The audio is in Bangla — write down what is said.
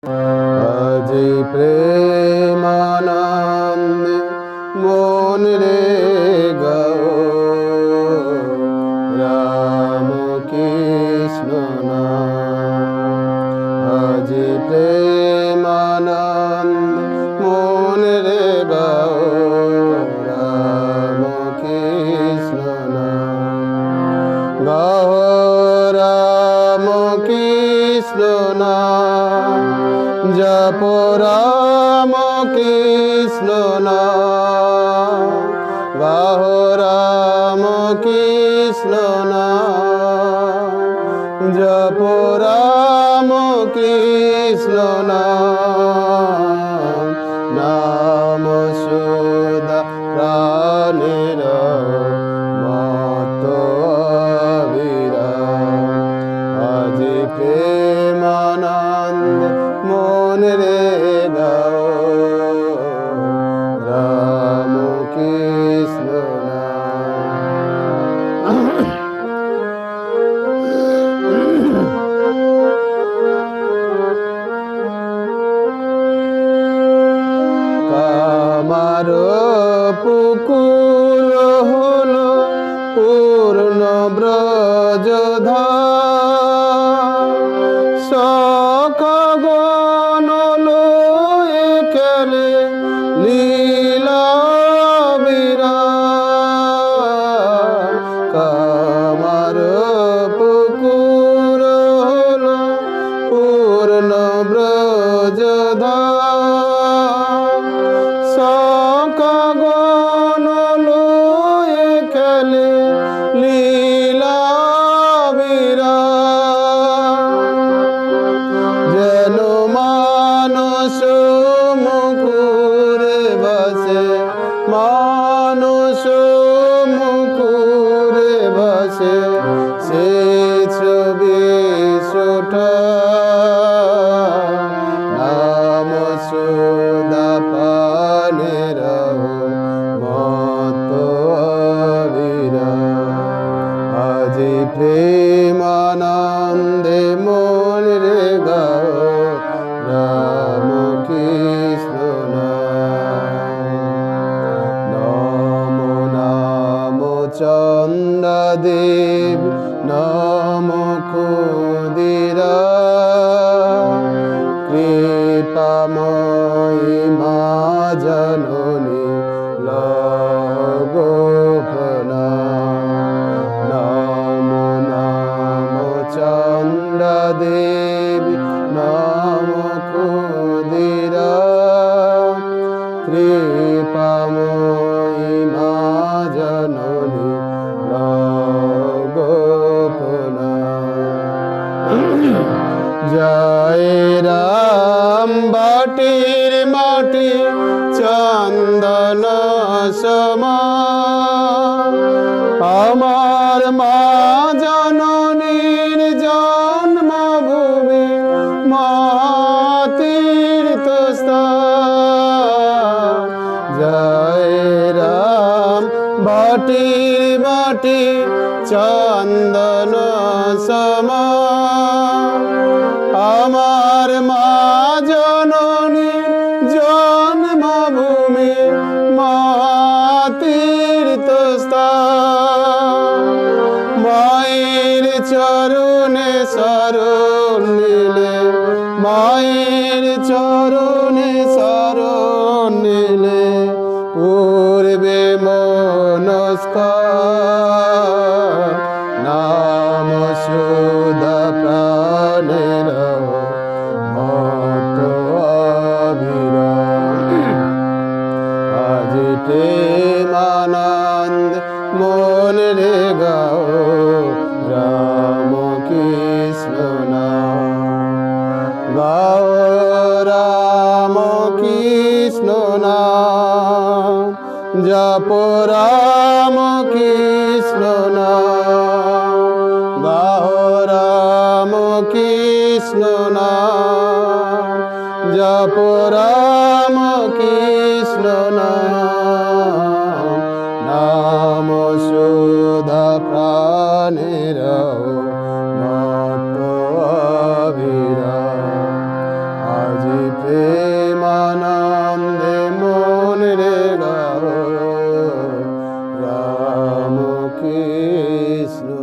আজি প্রেমানন্দে মন রে গাও, রাম কৃষ্ণ নাম। আজি প্রেমানন্দে মন রে গাও, রাম কৃষ্ণ নাম। গাও রাম কৃষ্ণ নাম, জপ রাম কৃষ্ণ নাম। গাও রাম কৃষ্ণ নাম, জপ রাম কৃষ্ণ নাম। নাম সুধা প্রাণের মত অবিরাম। আজি প্রেমানন্দ মন রে গাও, রাম কৃষ্ণ নাম। কামার পুকুর হলো পূর্ণ ব্রজধাম। সখগণ লয়ে খেলে লীলা বিরাম। কামার পুকুর হলো পূর্ণ ব্রজধাম। সখগণ লয়ে খেলে লীলা বিরাম। যেন মানস মুকুরে বসে, মানস মুকুরে বসে, সে ছবি সুঠা। নাম সুধা পানের মত অবিরাম। আজি প্রেমানন্দে মন রে গাও, রাম কৃষ্ণ নাম। নম নাম চন্দ্রদেব, নম ক্ষুদিরা। কৃপাময়ী মা জননী লগো প্রণাম। নম নাম চন্দ্রদেবী, নম ক্ষুদিরা। কৃপাময়ী মা জননী লগো প্রণাম। জয় রাম বাটির মাটি চন্দন সমান। আমার মা জননীর জন্মভূমি মা তীর্থস্থান। জয় রাম বাটির মাটি চন্দন সমান। আমার মা জননী জন্মভূমি মা তীর্থস্থান। মায়ের চরণে শরণ নিলে, মায়ের চরণে শরণ নিলে পূর্বে মনস্কার। নাম সুধা প্রাণের মত অবিরাম। আজি প্রেমানন্দ মন রে গাও, রাম কৃষ্ণ নাম। গাও রাম কৃষ্ণ নাম, জপ রাম কৃষ্ণ নাম। গাও রাম কৃষ্ণ নাম, জপ রাম কৃষ্ণ নাম। নাম সুধা প্রাণের মত অবিরাম। কৃষ্ণ